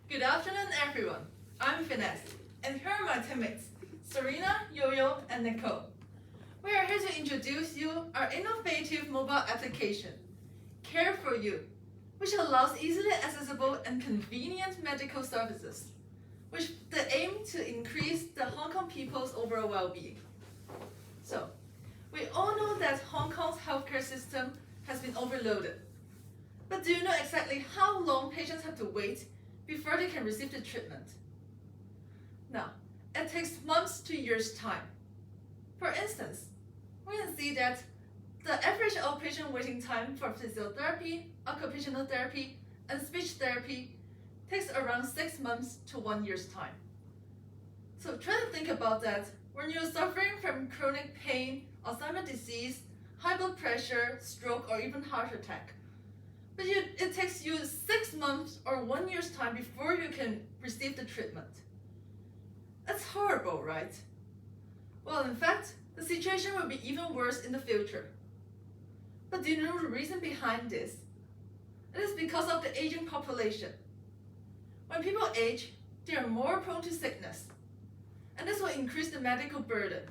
Good afternoon, everyone. I'm Finesse, and here are my teammates, Serena, Yo-Yo, and Nicole. We are here to introduce you our innovative mobile application, Care for You, which allows easily accessible and convenient medical services, with the aim to increase the Hong Kong people's overall well-being. So, we all know that Hong Kong's healthcare system has been overloaded. But do you know exactly how long patients have to wait before they can receive the treatment? Now, it takes months to years' time. For instance, we can see that the average outpatient waiting time for physiotherapy, occupational therapy, and speech therapy takes around 6 months to 1 year's time. So try to think about that when you're suffering from chronic pain, Alzheimer's disease, high blood pressure, stroke, or even heart attack. But it takes you 6 months or 1 year's time before you can receive the treatment. That's horrible, right? Well, in fact, the situation will be even worse in the future. But do you know the reason behind this? It is because of the aging population. When people age, they are more prone to sickness, and this will increase the medical burden.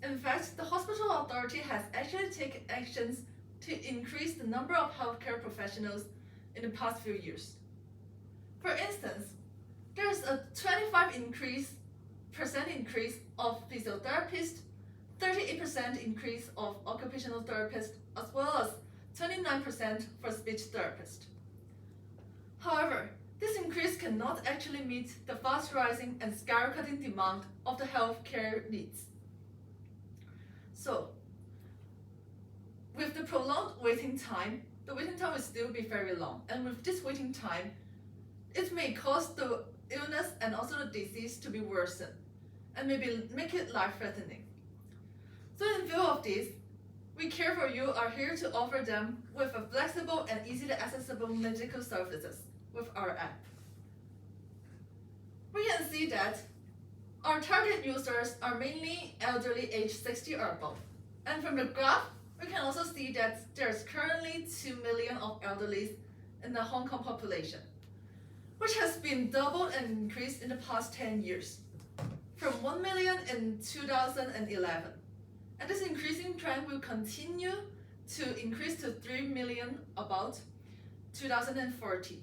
In fact, the hospital authority has actually taken actions to increase the number of healthcare professionals in the past few years. For instance, there is a 25% increase of physiotherapists, 38% increase of occupational therapists, as well as 29% for speech therapists. However, this increase cannot actually meet the fast rising and skyrocketing demand of the healthcare needs. So, with the prolonged waiting time, the waiting time will still be very long, and with this waiting time, it may cause the illness and also the disease to be worsened, and maybe make it life-threatening. So in view of this, we Care for You are here to offer them with a flexible and easily accessible medical services with our app. We can see that our target users are mainly elderly aged 60 or above, and from the graph, we can also see that there's currently 2 million of elderlies in the Hong Kong population, which has been doubled and increased in the past 10 years, from 1 million in 2011. And this increasing trend will continue to increase to 3 million about 2040.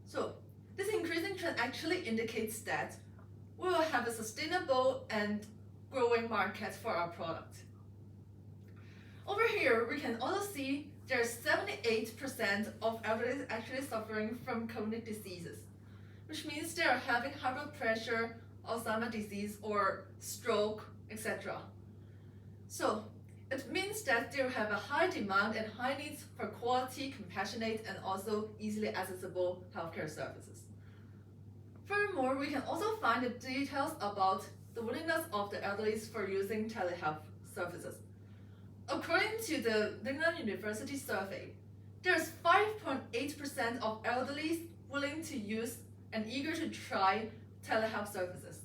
So, this increasing trend actually indicates that we will have a sustainable and growing market for our product. Over here, we can also see there's 78% of elderly actually suffering from chronic diseases, which means they are having high blood pressure, Alzheimer's disease, or stroke, etc. So, it means that they have a high demand and high needs for quality, compassionate, and also easily accessible healthcare services. Furthermore, we can also find the details about the willingness of the elderly for using telehealth services. According to the Lingnan University survey, there's 5.8% of elderly willing to use and eager to try telehealth services.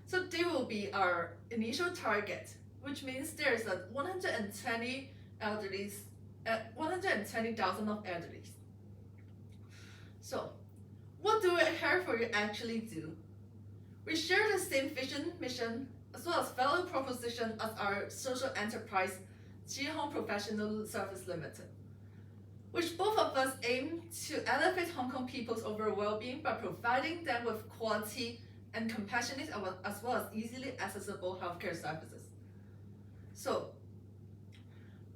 So they will be our initial target, which means there's a 120,000 of elderly. So, what do we Care for You actually do? We share the same vision, mission, as well as value proposition as our social enterprise, Chi Hong Professional Service Limited, which both of us aim to elevate Hong Kong people's overall well-being by providing them with quality and compassionate as well as easily accessible healthcare services. So,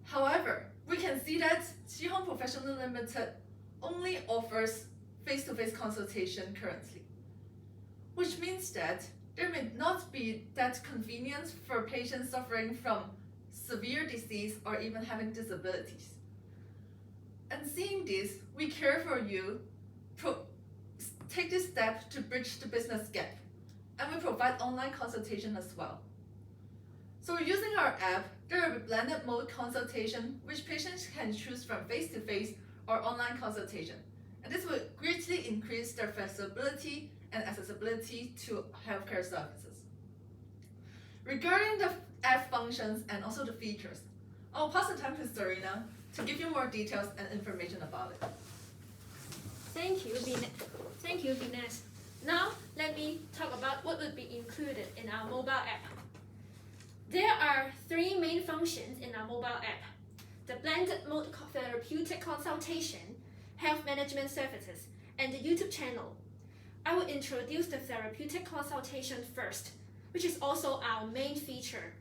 however, we can see that Chi Hong Professional Limited only offers face-to-face consultation currently, which means that there may not be that convenient for patients suffering from severe disease or even having disabilities. And seeing this, we Care for You take this step to bridge the business gap, and we provide online consultation as well. So using our app, there will be blended mode consultation, which patients can choose from face-to-face or online consultation. And this will greatly increase their flexibility and accessibility to healthcare services. Regarding the app functions and also the features, I'll pass the time to Serena to give you more details and information about it. Thank you, Viness. Now, let me talk about what would be included in our mobile app. There are three main functions in our mobile app: the blended mode therapeutic consultation, health management services, and the YouTube channel. I will introduce the therapeutic consultation first, which is also our main feature.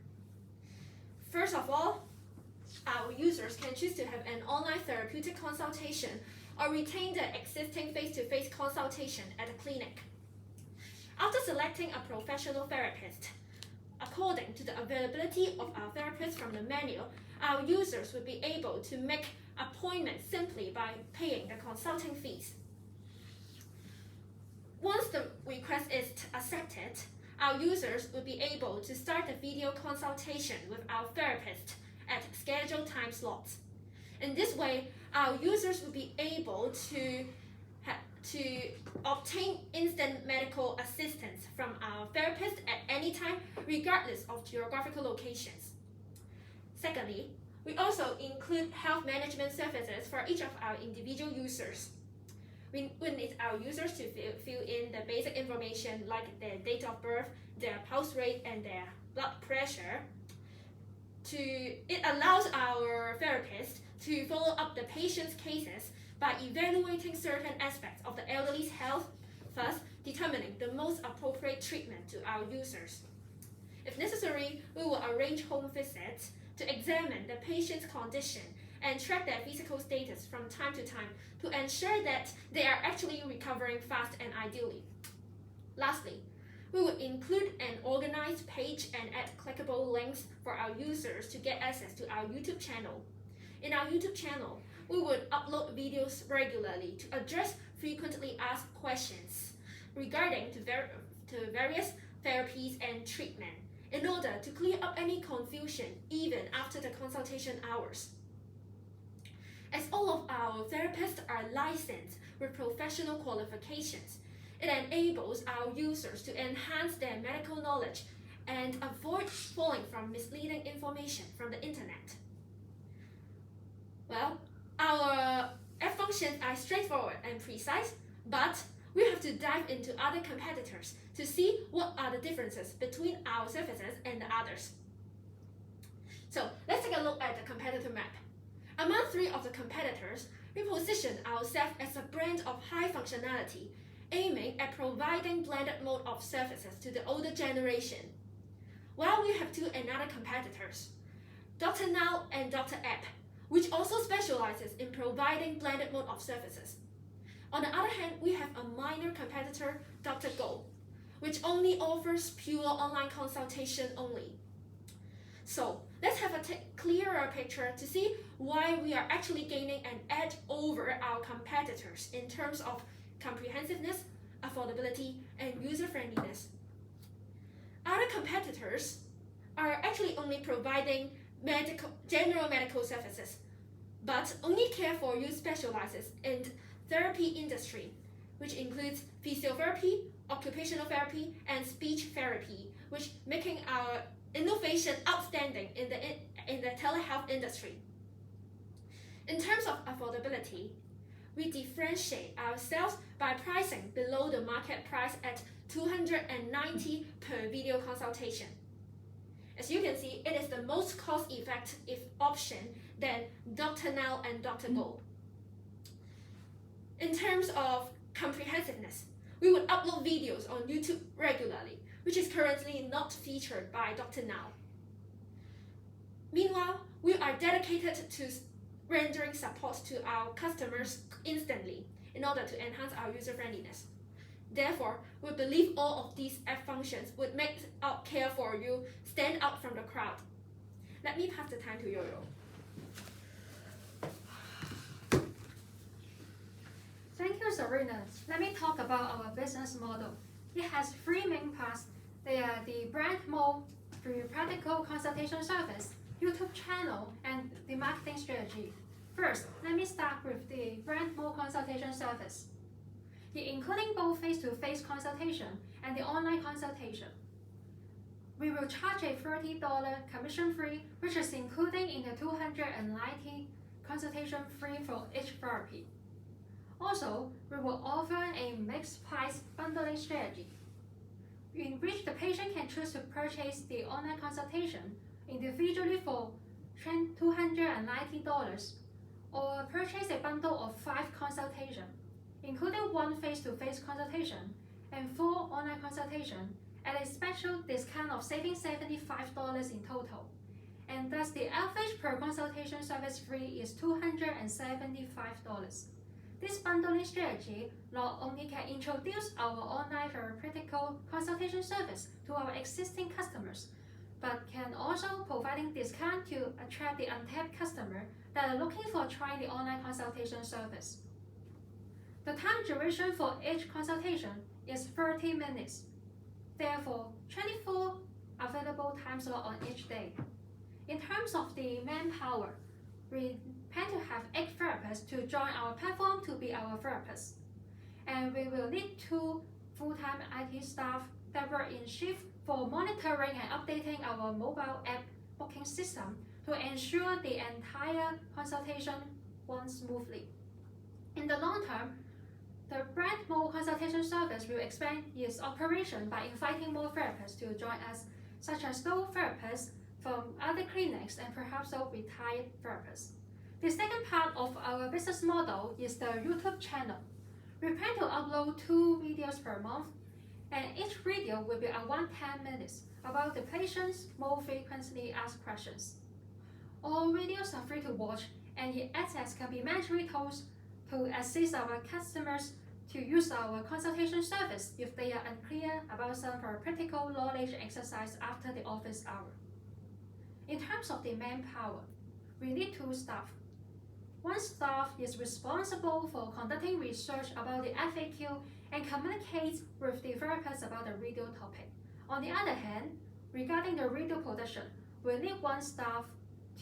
First of all, our users can choose to have an online therapeutic consultation or retain the existing face-to-face consultation at a clinic. After selecting a professional therapist, according to the availability of our therapists from the menu, our users will be able to make appointments simply by paying the consulting fees. Once the request is accepted, our users will be able to start the video consultation with our therapist at scheduled time slots. In this way, our users will be able to obtain instant medical assistance from our therapist at any time, regardless of geographical locations. Secondly, we also include health management services for each of our individual users. We need our users to fill in the basic information like their date of birth, their pulse rate, and their blood pressure. It allows our therapist to follow up the patient's cases by evaluating certain aspects of the elderly's health, thus determining the most appropriate treatment to our users. If necessary, we will arrange home visits to examine the patient's condition and track their physical status from time to time to ensure that they are actually recovering fast and ideally. Lastly, we will include an organized page and add clickable links for our users to get access to our YouTube channel. In our YouTube channel, we would upload videos regularly to address frequently asked questions regarding to various therapies and treatment in order to clear up any confusion even after the consultation hours. As all of our therapists are licensed with professional qualifications, it enables our users to enhance their medical knowledge and avoid falling from misleading information from the internet. Well, our app functions are straightforward and precise, but we have to dive into other competitors to see what are the differences between our services and the others. So let's take a look at the competitor map. Among three of the competitors, we position ourselves as a brand of high functionality, aiming at providing blended mode of services to the older generation. While we have two another competitors, Dr. Now and Dr. App, which also specializes in providing blended mode of services. On the other hand, we have a minor competitor, Dr. Go, which only offers pure online consultation only. So let's have a clearer picture to see why we are actually gaining an edge over our competitors in terms of comprehensiveness, affordability, and user-friendliness. Other competitors are actually only providing general medical services, but only Care For You specializes in therapy industry, which includes physiotherapy, occupational therapy, and speech therapy, which making our innovation outstanding in the telehealth industry. In terms of affordability, we differentiate ourselves by pricing below the market price at $290 per video consultation. As you can see, it is the most cost-effective option than Dr. Now and Dr. Go. In terms of comprehensiveness, we would upload videos on YouTube regularly, which is currently not featured by Dr. Now. Meanwhile, we are dedicated to rendering support to our customers instantly in order to enhance our user-friendliness. Therefore, we believe all of these app functions would make our Care For You stand out from the crowd. Let me pass the time to Yo-Yo. Thank you, Serena. Let me talk about our business model. It has three main parts. They are the brand mode, the practical consultation service, YouTube channel, and the marketing strategy. First, let me start with the brand mode consultation service. Including both face-to-face consultation and the online consultation. We will charge a $30 commission fee, which is included in the $290 consultation fee for each therapy. Also, we will offer a mixed price bundling strategy, in which the patient can choose to purchase the online consultation individually for $290 or purchase a bundle of 5 consultations, including 1 face-to-face consultation and 4 online consultations at a special discount of saving $75 in total. And thus the average per consultation service fee is $275. This bundling strategy not only can introduce our online therapeutic consultation service to our existing customers, but can also providing discount to attract the untapped customer that are looking for trying the online consultation service. The time duration for each consultation is 30 minutes. Therefore, 24 available time slots on each day. In terms of the manpower, we plan to have 8 therapists to join our platform to be our therapists. And we will need 2 full-time IT staff that work in shift for monitoring and updating our mobile app booking system to ensure the entire consultation runs smoothly. In the long term, the brand mobile consultation service will expand its operation by inviting more therapists to join us, such as those therapists from other clinics and perhaps those retired therapists. The second part of our business model is the YouTube channel. We plan to upload 2 videos per month, and each video will be around 10 minutes about the patient's more frequently asked questions. All videos are free to watch, and the access can be mandatory tools to assist our customers to use our consultation service if they are unclear about some practical knowledge exercise after the office hour. In terms of the manpower, we need 2 staff. 1 staff is responsible for conducting research about the FAQ and communicates with the therapist about the video topic. On the other hand, regarding the video production, we need 1 staff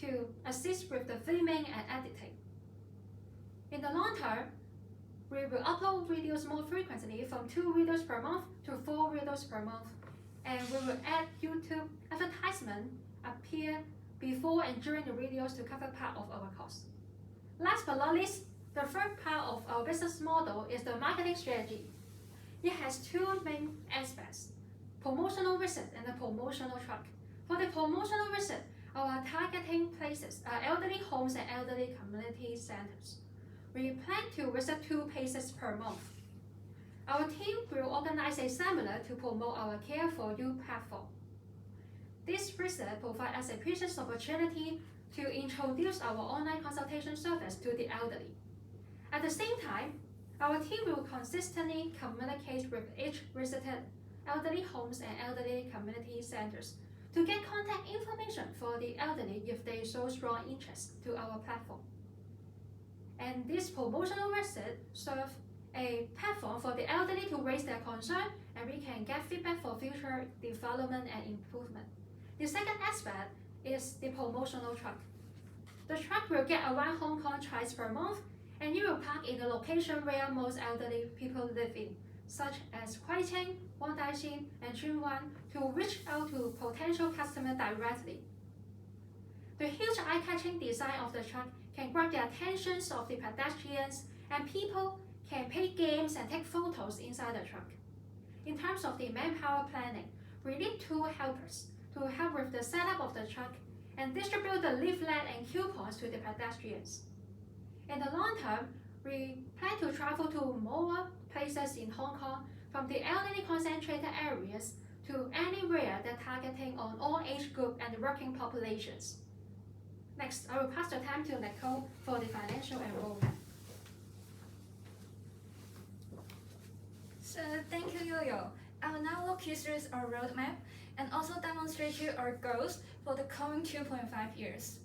to assist with the filming and editing. In the long term, we will upload videos more frequently from 2 videos per month to 4 videos per month, and we will add YouTube advertisement appear before and during the videos to cover part of our costs. Last but not least, the third part of our business model is the marketing strategy. It has 2 main aspects: promotional visit and the promotional truck. For the promotional visit, our targeting places are elderly homes and elderly community centers. We plan to visit 2 places per month. Our team will organize a seminar to promote our Care for You platform. This visit provides us a precious opportunity to introduce our online consultation service to the elderly. At the same time, our team will consistently communicate with each visited elderly homes and elderly community centers to get contact information for the elderly if they show strong interest to our platform. And this promotional visit serves a platform for the elderly to raise their concern, and we can get feedback for future development and improvement. The second aspect is the promotional truck. The truck will get around Hong Kong twice per month, and it will park in the location where most elderly people live in, such as Kwai Ching, Wong Tai Sin, and Tsuen Wan, to reach out to potential customers directly. The huge eye-catching design of the truck can grab the attentions of the pedestrians, and people can play games and take photos inside the truck. In terms of the manpower planning, we need 2 helpers to help with the setup of the truck and distribute the leaflet and coupons to the pedestrians. In the long term, we plan to travel to more places in Hong Kong, from the elderly concentrated areas to anywhere that targeting on all age group and working populations. Next, I will pass the time to Nicole for the financial enrollment. So thank you, Yo-Yo. I will now walk you through our roadmap and also demonstrate you our goals for the coming 2.5 years.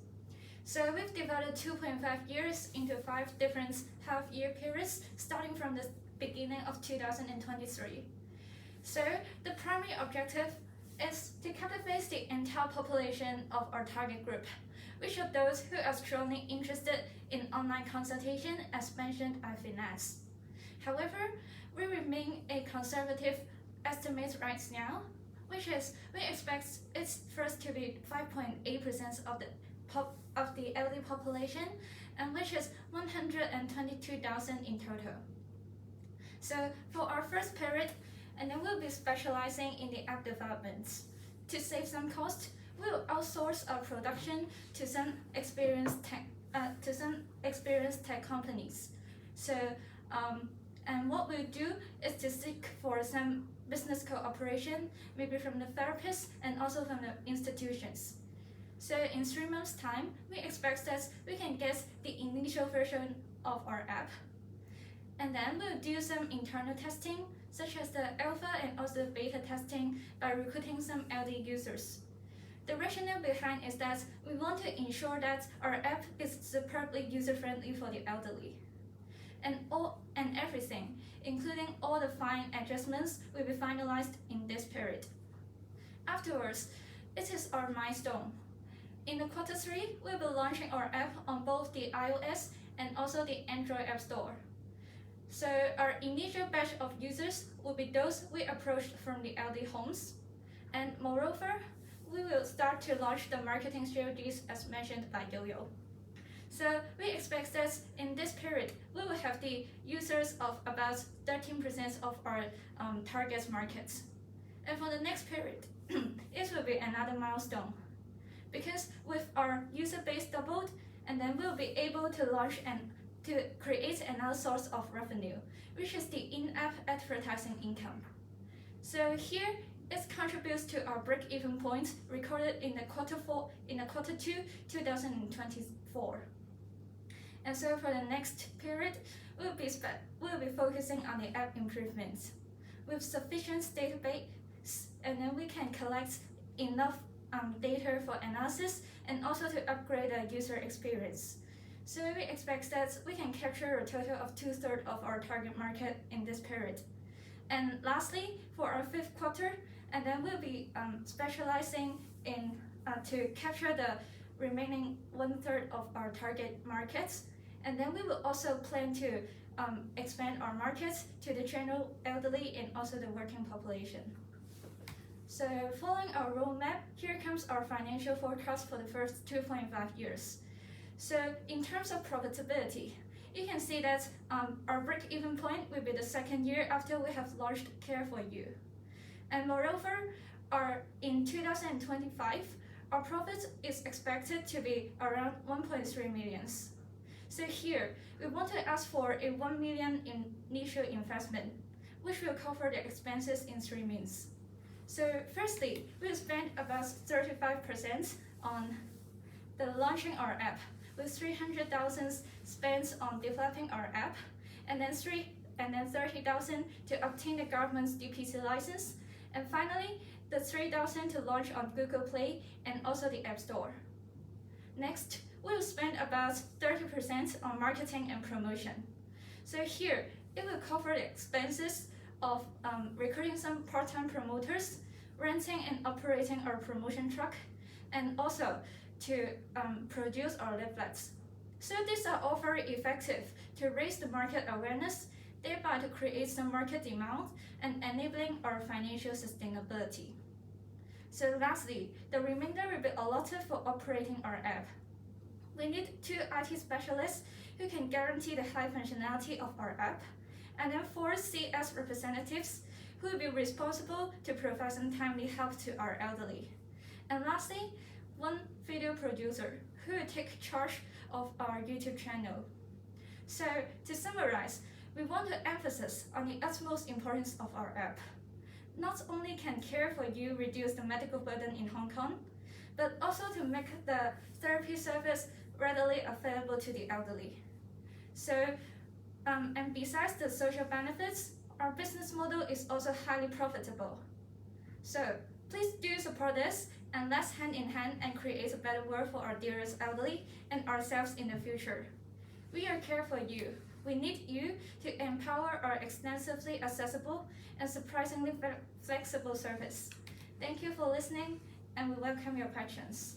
So we've divided 2.5 years into 5 different half-year periods, starting from the beginning of 2023. So the primary objective is to captivate the entire population of our target group, which are those who are strongly interested in online consultation, as mentioned by Finesse. However, we remain a conservative estimate right now, which is we expect it first to be 5.8% of the elderly population, and which is 122,000 in total. So for our first period, and then we'll be specializing in the app development. To save some cost, we'll outsource our production to some experienced tech companies. So, and what we'll do is to seek for some business cooperation, maybe from the therapists and also from the institutions. So in 3 months' time, we expect that we can get the initial version of our app. And then we'll do some internal testing, such as the alpha and also beta testing by recruiting some LD users. The rationale behind is that we want to ensure that our app is superbly user-friendly for the elderly. And everything, including all the fine adjustments, will be finalized in this period. Afterwards, it is our milestone. In the quarter 3, we'll be launching our app on both the iOS and also the Android App Store. So our initial batch of users will be those we approached from the LD homes. And moreover, we will start to launch the marketing strategies as mentioned by Yo-Yo. So we expect that in this period, we will have the users of about 13% of our target markets. And for the next period, it will be another milestone. Because with our user base doubled, and then we'll be able to launch and to create another source of revenue, which is the in-app advertising income. So here, it contributes to our break-even point recorded in the quarter 2, 2024. And so for the next period, we'll be focusing on the app improvements. With sufficient database, and then we can collect enough data for analysis and also to upgrade the user experience. So we expect that we can capture a total of 2/3 of our target market in this period. And lastly, for our 5th quarter, and then we'll be specializing in to capture the remaining 1/3 of our target markets. And then we will also plan to expand our markets to the general elderly and also the working population. So following our roadmap, here comes our financial forecast for the first 2.5 years. So in terms of profitability, you can see that our break-even point will be the 2nd year after we have launched Care for You. And moreover, in 2025, our profit is expected to be around 1.3 million. So here, we want to ask for a 1 million initial investment, which will cover the expenses in 3 months. So firstly, we'll spend about 35% on the launching our app, with 300,000 spent on developing our app, and then 30,000 to obtain the government's DPC license, and finally, the 3,000 to launch on Google Play and also the App Store. Next, we'll spend about 30% on marketing and promotion. So here, it will cover the expenses of recruiting some part-time promoters, renting and operating our promotion truck, and also to produce our leaflets. So these are all very effective to raise the market awareness, thereby to create some market demand and enabling our financial sustainability. So lastly, the remainder will be allotted for operating our app. We need 2 IT specialists who can guarantee the high functionality of our app, and then 4 CS representatives who will be responsible to provide some timely help to our elderly. And lastly, 1 video producer who will take charge of our YouTube channel. So to summarize, we want to emphasize on the utmost importance of our app. Not only can Care for You reduce the medical burden in Hong Kong, but also to make the therapy service readily available to the elderly. So, and besides the social benefits, our business model is also highly profitable. So please do support us, and let's hand in hand and create a better world for our dearest elderly and ourselves in the future. We are Care for You. We need you to empower our extensively accessible and surprisingly flexible service. Thank you for listening, and we welcome your questions.